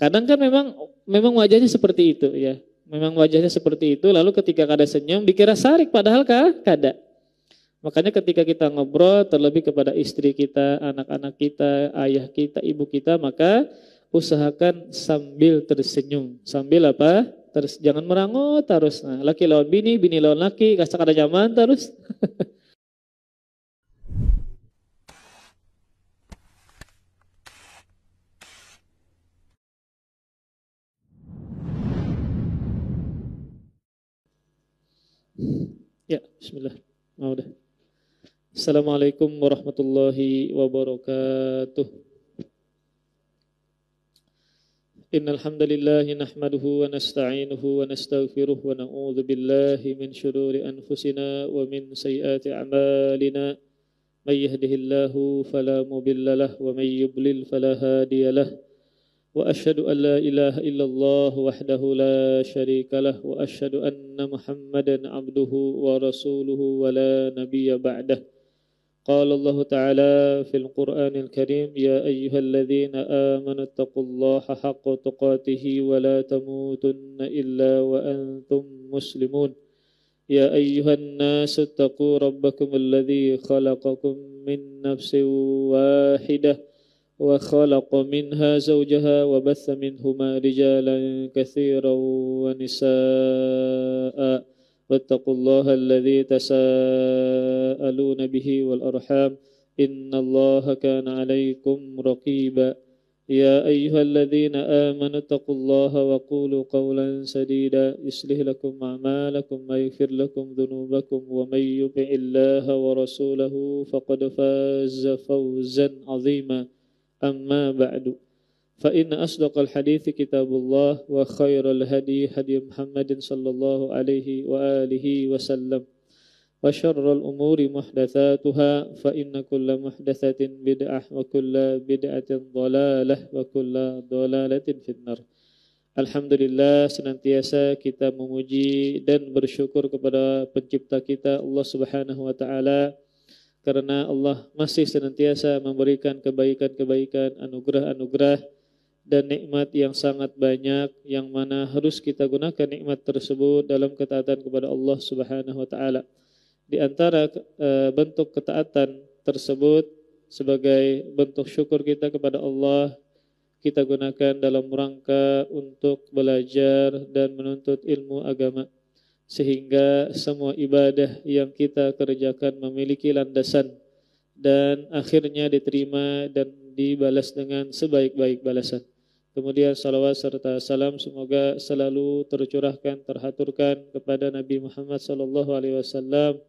Kadang kan memang wajahnya seperti itu ya. Memang wajahnya seperti itu, lalu ketika kada senyum dikira sarik padahal kada. Makanya ketika kita ngobrol terlebih kepada istri kita, anak-anak kita, ayah kita, ibu kita, maka usahakan sambil tersenyum. Sambil apa? Jangan merangut terus. Nah, laki lawan bini, bini lawan laki, kasar kada nyaman terus. Ya, bismillah. Mau dah. Assalamualaikum warahmatullahi wabarakatuh. Innal hamdalillah nahmaduhu wa nasta'inuhu wa nastaghfiruh wa na'udzu billahi min shururi anfusina wa min sayyiati a'malina. May yahdihillahu fala mudilla lahu wa may yudlil fala hadiya lahu. Wa asyhadu an la ilaha illallah wahdahu la syarika lah wa asyhadu anna Muhammadan abduhu wa rasuluhu wa la nabiyya ba'dah. Qala Allah Ta'ala fil Qur'anil Karim ya ayyuhalladzina amanu taqullaha haqqa tuqatih wa la tamutunna illa wa antum muslimun. Ya ayyuhan nasu taqu rabbakum alladzi khalaqakum min nafsin wahidah wa khalaqa minha zawjaha wa batha minhuma rijalan katsiran wa nisaa'a wattaqullaha alladzi tasaaluna bihi wal arham innallaha kana 'alaikum raqiba. Ya ayyuhalladzina amanu taqullaha wa qulu qawlan sadida yuslih lakum a'malakum wa yaghfir lakum dhunubakum wa may yuti'illaha wa rasulahu faqad faza fawzan 'azima. Amma ba'du fa inna asdaqal hadithi kitabullah wa khairal hadi hadi Muhammadin sallallahu alaihi wa alihi wasallam wa syarral umuri muhdatsatuha fa inna kulla muhdatsatin bid'ah wa kulla bid'atin dhalalah wa kulla dhalalatin finnar. Alhamdulillah, senantiasa kita memuji dan bersyukur kepada pencipta kita Allah Subhanahu wa taala, karena Allah masih senantiasa memberikan kebaikan-kebaikan, anugerah-anugerah dan nikmat yang sangat banyak, yang mana harus kita gunakan nikmat tersebut dalam ketaatan kepada Allah Subhanahu wa taala. Di antara bentuk ketaatan tersebut sebagai bentuk syukur kita kepada Allah, kita gunakan dalam rangka untuk belajar dan menuntut ilmu agama, sehingga semua ibadah yang kita kerjakan memiliki landasan dan akhirnya diterima dan dibalas dengan sebaik-baik balasan. Kemudian salawat serta salam semoga selalu tercurahkan, terhaturkan kepada Nabi Muhammad SAW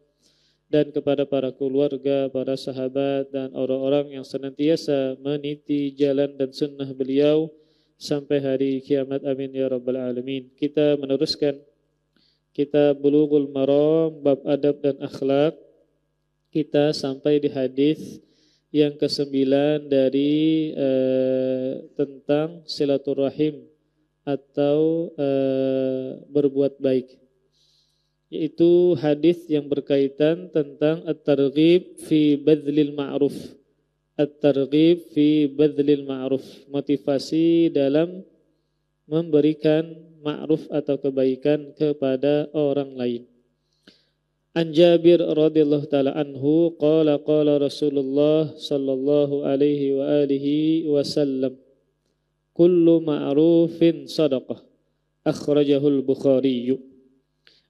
dan kepada para keluarga, para sahabat dan orang-orang yang senantiasa meniti jalan dan sunnah beliau sampai hari kiamat. Amin ya rabbal alamin. Kita meneruskan Kitab Bulughul Maram bab adab dan akhlak. Kita sampai di hadis yang ke-9 dari tentang silaturahim atau berbuat baik, yaitu hadis yang berkaitan tentang at-targhib fi badlil ma'ruf. At-targhib fi badlil ma'ruf, motivasi dalam memberikan ma'ruf atau kebaikan kepada orang lain. An Jabir radhiyallahu taala anhu qala qala Rasulullah sallallahu alaihi wa alihi wasallam kullu ma'rufin sadaqah akhrajahu al-Bukhari.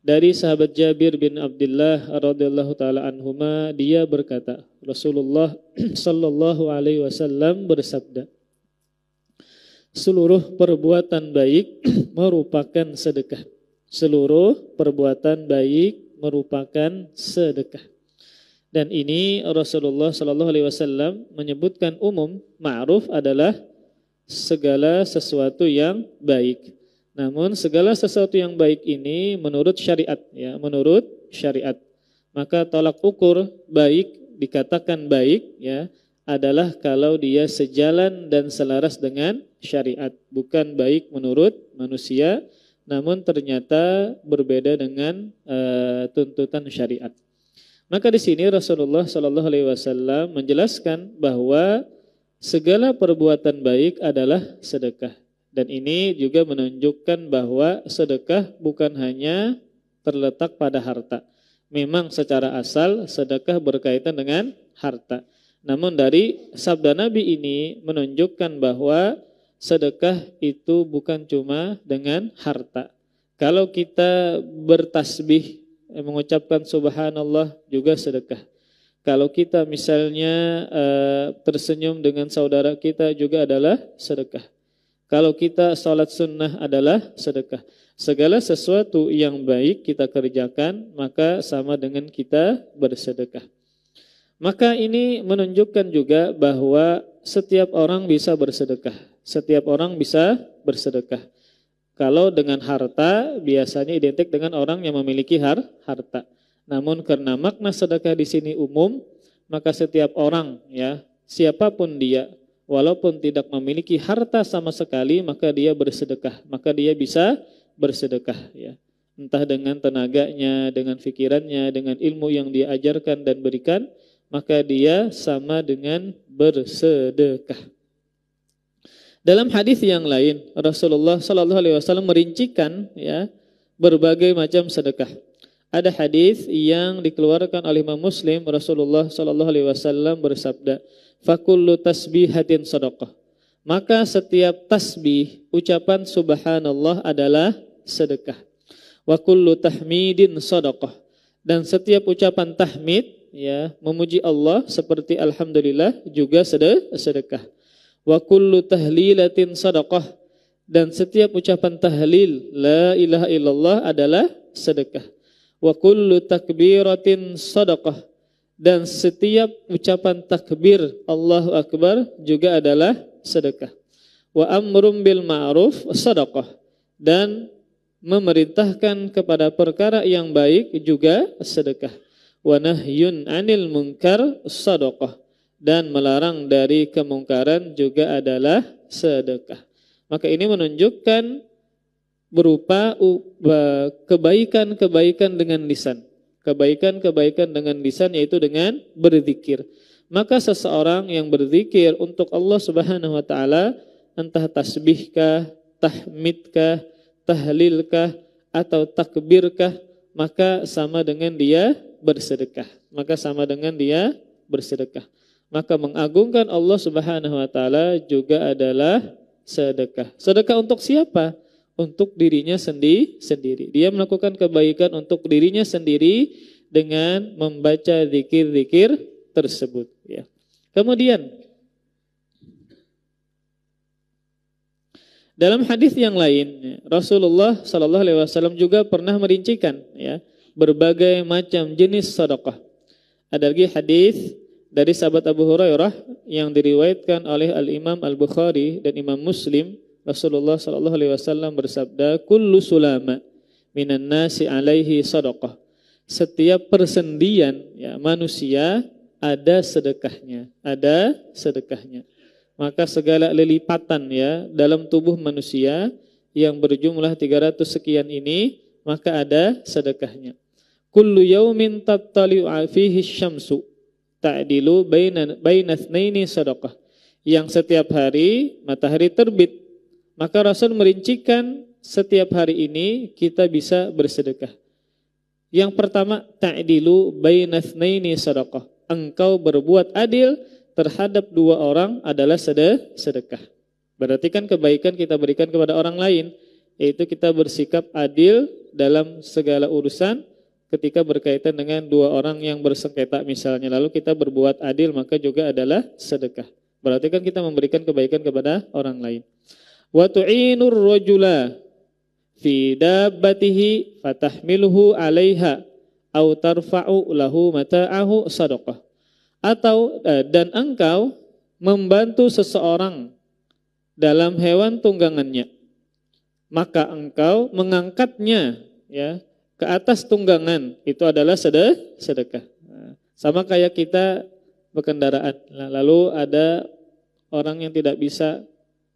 Dari sahabat Jabir bin Abdullah radhiyallahu taala anhuma, dia berkata, Rasulullah sallallahu alaihi wasallam bersabda, seluruh perbuatan baik merupakan sedekah. Seluruh perbuatan baik merupakan sedekah. Dan ini Rasulullah sallallahu alaihi wasallam menyebutkan umum, ma'ruf adalah segala sesuatu yang baik. Namun segala sesuatu yang baik ini menurut syariat, ya, menurut syariat. Maka tolak ukur baik dikatakan baik, ya, adalah kalau dia sejalan dan selaras dengan syariat, bukan baik menurut manusia, namun ternyata berbeda dengan tuntutan syariat. Maka di sini Rasulullah Shallallahu Alaihi Wasallam menjelaskan bahwa segala perbuatan baik adalah sedekah, Dan ini juga menunjukkan bahwa sedekah bukan hanya terletak pada harta. Memang secara asal sedekah berkaitan dengan harta. Namun dari sabda Nabi ini menunjukkan bahwa sedekah itu bukan cuma dengan harta. Kalau kita bertasbih, mengucapkan subhanallah juga sedekah. Kalau kita misalnya tersenyum dengan saudara kita juga adalah sedekah. Kalau kita salat sunnah adalah sedekah. Segala sesuatu yang baik kita kerjakan, maka sama dengan kita bersedekah. Maka ini menunjukkan juga bahwa setiap orang bisa bersedekah. Setiap orang bisa bersedekah. Kalau dengan harta biasanya identik dengan orang yang memiliki harta. Namun karena makna sedekah di sini umum, maka setiap orang, ya, siapapun dia, walaupun tidak memiliki harta sama sekali, maka dia bersedekah, maka dia bisa bersedekah, ya. Entah dengan tenaganya, dengan pikirannya, dengan ilmu yang dia ajarkan dan berikan, maka dia sama dengan bersedekah. Dalam hadis yang lain, Rasulullah sallallahu alaihi wasallam merincikan, ya, berbagai macam sedekah. Ada hadis yang dikeluarkan oleh Imam Muslim, Rasulullah sallallahu alaihi wasallam bersabda, "Fakullu tasbihatin shadaqah." Maka setiap tasbih, ucapan subhanallah adalah sedekah. Wa kullu tahmidin shadaqah. Dan setiap ucapan tahmid, ya, memuji Allah seperti alhamdulillah juga sedekah. Wa kullu tahlilatin shadaqah. Dan setiap ucapan tahlil la ilaha illallah adalah sedekah. Wa kullu takbiratin shadaqah. Dan setiap ucapan takbir Allahu Akbar juga adalah sedekah. Wa amrum bil ma'ruf shadaqah. Dan memerintahkan kepada perkara yang baik juga sedekah. Wa nahyun 'anil munkar shadaqah. Dan melarang dari kemungkaran juga adalah sedekah. Maka ini menunjukkan berupa kebaikan-kebaikan dengan lisan. Kebaikan-kebaikan dengan lisan yaitu dengan berzikir. Maka seseorang yang berzikir untuk Allah Subhanahu wa taala, entah tasbihkah, tahmidkah, tahlilkah atau takbirkah, maka sama dengan dia bersedekah. Maka sama dengan dia bersedekah. Maka mengagungkan Allah Subhanahu wa taala juga adalah sedekah. Sedekah untuk siapa? Untuk dirinya sendiri. Dia melakukan kebaikan untuk dirinya sendiri dengan membaca zikir-zikir tersebut, ya. Kemudian dalam hadis yang lain, Rasulullah sallallahu alaihi wasallam juga pernah merincikan, ya, berbagai macam jenis sedekah. Ada lagi hadis dari sahabat Abu Hurairah yang diriwayatkan oleh Al-Imam Al-Bukhari dan Imam Muslim. Rasulullah sallallahu alaihi wasallam bersabda, "Kullu sulama minan nasi alaihi shadaqah." Setiap persendian, ya, manusia ada sedekahnya, ada sedekahnya. Maka segala lilipatan, ya, dalam tubuh manusia yang berjumlah 300 sekian ini, maka ada sedekahnya. Kullu yaumin tattali'u fihi syamsu ta'dilu baina itsnaini shadaqah. Yang setiap hari matahari terbit, maka Rasul merincikan setiap hari ini kita bisa bersedekah. Yang pertama, ta'dilu baina itsnaini shadaqah. Engkau berbuat adil terhadap dua orang adalah sedekah. Berarti kan kebaikan kita berikan kepada orang lain, yaitu kita bersikap adil dalam segala urusan. Ketika berkaitan dengan dua orang yang bersengketa misalnya, lalu kita berbuat adil, maka juga adalah sedekah. Berarti kan kita memberikan kebaikan kepada orang lain. Wa tu'inur rajula fi dabbatihi fatahmiluhu 'alaiha aw tarfa'u lahu mata'ahu shadaqah. Atau dan engkau membantu seseorang dalam hewan tunggangannya, maka engkau mengangkatnya, ya, ke atas tunggangan, itu adalah sedekah. Sama kayak kita berkendaraan, lalu ada orang yang tidak bisa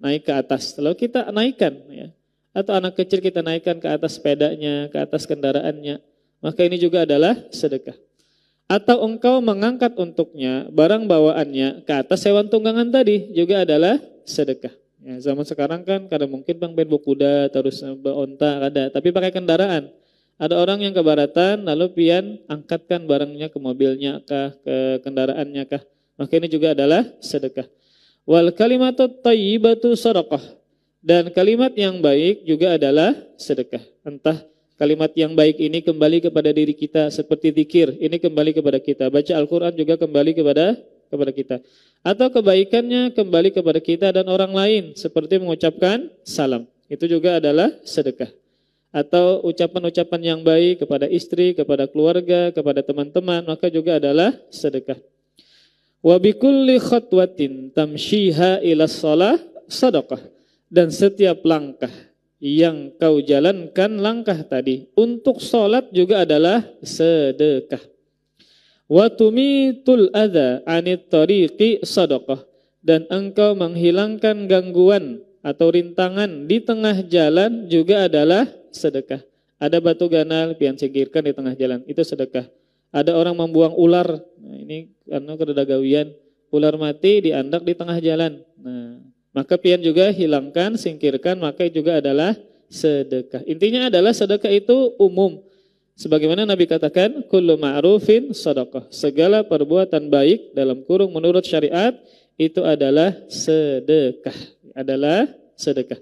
naik ke atas, lalu kita naikkan, ya. Atau anak kecil kita naikkan ke atas sepedanya, ke atas kendaraannya, maka ini juga adalah sedekah. Atau engkau mengangkat untuknya barang bawaannya ke atas hewan tunggangan tadi, juga adalah sedekah. Ya, zaman sekarang kan kadang mungkin bang ben kuda terus beonta ada, tapi pakai kendaraan. Ada orang yang kebaratan lalu pian angkatkan barangnya ke mobilnya kah, ke kendaraannya kah. Maka ini juga adalah sedekah. Wal kalimatut thayyibatu shadaqah. Dan kalimat yang baik juga adalah sedekah. Entah kalimat yang baik ini kembali kepada diri kita seperti zikir, ini kembali kepada kita. Baca Al-Qur'an juga kembali kepada kita. Atau kebaikannya kembali kepada kita dan orang lain seperti mengucapkan salam. Itu juga adalah sedekah. Atau ucapan-ucapan yang baik kepada istri, kepada keluarga, kepada teman-teman, maka juga adalah sedekah. Wa bikulli khatwatin tamshiha ila shalah sadaqah. Dan setiap langkah yang kau jalankan langkah tadi untuk salat juga adalah sedekah. Wa tumitul adza 'anit tariqi sadaqah. Dan engkau menghilangkan gangguan atau rintangan di tengah jalan juga adalah sedekah. Ada batu ganal pian singkirkan di tengah jalan, itu sedekah. Ada orang membuang ular, nah ini karena kedagawian, ular mati diandak di tengah jalan. Nah, maka pian juga hilangkan, singkirkan, maka juga adalah sedekah. Intinya adalah sedekah itu umum. Sebagaimana Nabi katakan, kullu ma'rufin sedekah. Segala perbuatan baik dalam kurung menurut syariat itu adalah sedekah. Adalah sedekah.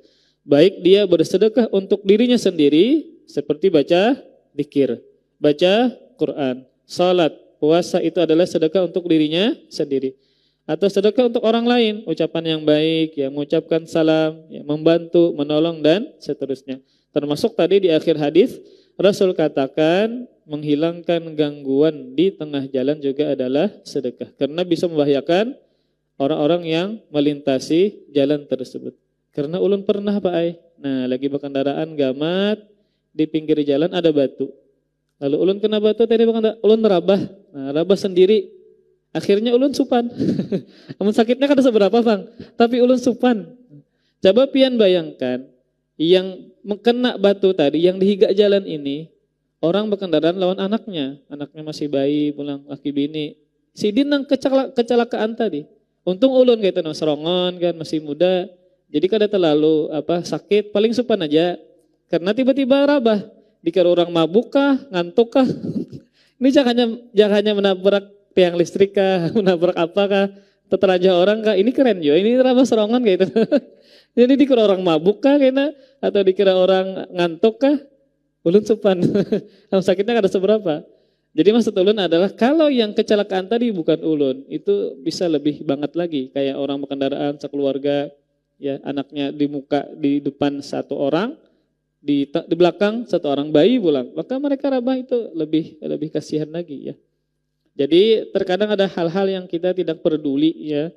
Baik dia bersedekah untuk dirinya sendiri seperti baca zikir, baca Quran, salat, puasa itu adalah sedekah untuk dirinya sendiri. Atau sedekah untuk orang lain, ucapan yang baik, ya, mengucapkan salam, ya, membantu, menolong dan seterusnya. Termasuk tadi di akhir hadis Rasul katakan menghilangkan gangguan di tengah jalan juga adalah sedekah karena bisa membahayakan orang-orang yang melintasi jalan tersebut. Karena ulun pernah Pak Ai, nah lagi berkendaraan gamat di pinggir jalan ada batu. Lalu ulun kena batu tadi ulun merabah, nah rabah sendiri. Akhirnya ulun supan. Namun sakitnya kada seberapa bang, tapi ulun supan. Coba pian bayangkan yang kena batu tadi, yang dihiga jalan ini orang berkendaraan lawan anaknya masih bayi pulang laki bini. Si Dinang kecelakaan tadi. Untung ulun gitu serongon kan masih muda. Jadi kada terlalu sakit, paling supan aja. Karena tiba-tiba rabah, dikira orang mabuk kah, ngantuk kah. Ini jangan menabrak tiang listrik kah, menabrak apa kah, terteraja orang kah. Ini keren juga, ini rabah serongan gitu. Jadi dikira orang mabuk kah kayaknya, atau dikira orang ngantuk kah, ulun supan. Sakitnya kada seberapa. Jadi maksud ulun adalah kalau yang kecelakaan tadi bukan ulun, itu bisa lebih banget lagi. Kayak orang berkendaraan sekeluarga, ya anaknya di depan satu orang, di belakang satu orang bayi pulang, maka mereka rabah itu lebih kasihan lagi ya. Jadi terkadang ada hal-hal yang kita tidak peduli ya,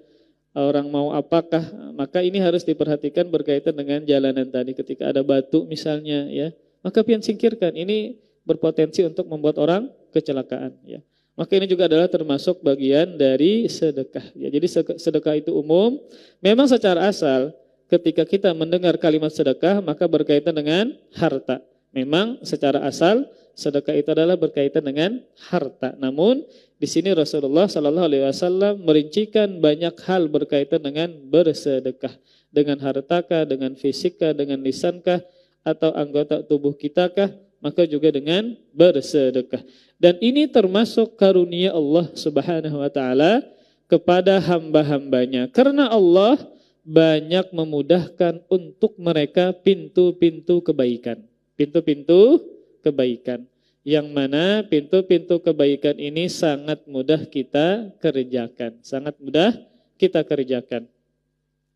orang mau apakah, maka ini harus diperhatikan berkaitan dengan jalanan tadi. Ketika ada batu misalnya ya, maka pian singkirkan, ini berpotensi untuk membuat orang kecelakaan ya. Maka ini juga adalah termasuk bagian dari sedekah. Ya, jadi sedekah itu umum. Memang secara asal ketika kita mendengar kalimat sedekah maka berkaitan dengan harta. Memang secara asal sedekah itu adalah berkaitan dengan harta. Namun di sini Rasulullah Sallallahu Alaihi Wasallam merincikan banyak hal berkaitan dengan bersedekah. Dengan hartakah, dengan fisikkah, dengan lisankah, atau anggota tubuh kitakah, maka juga dengan bersedekah. Dan ini termasuk karunia Allah Subhanahu wa taala kepada hamba-hambanya. Karena Allah banyak memudahkan untuk mereka pintu-pintu kebaikan. Pintu-pintu kebaikan. Yang mana pintu-pintu kebaikan ini sangat mudah kita kerjakan. Sangat mudah kita kerjakan.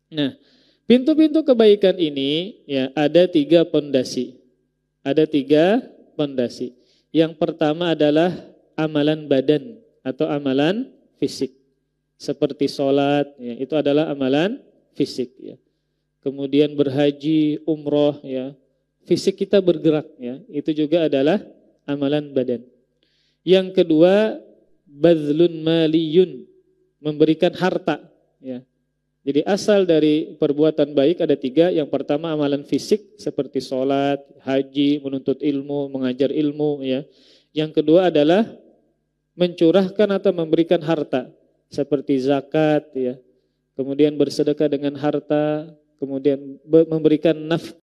Nah, pintu-pintu kebaikan ini ya ada 3 pondasi. Ada 3 pondasi. Yang pertama adalah amalan badan atau amalan fisik. Seperti sholat, ya, itu adalah amalan fisik. Ya. Kemudian berhaji, umroh, ya, fisik kita bergerak, ya, itu juga adalah amalan badan. Yang kedua, badlun maliyun, memberikan harta. Ya. Jadi asal dari perbuatan baik ada 3. Yang pertama amalan fisik seperti sholat, haji, menuntut ilmu, mengajar ilmu. Ya. Yang kedua adalah mencurahkan atau memberikan harta seperti zakat. Ya. Kemudian bersedekah dengan harta, kemudian memberikan nafkah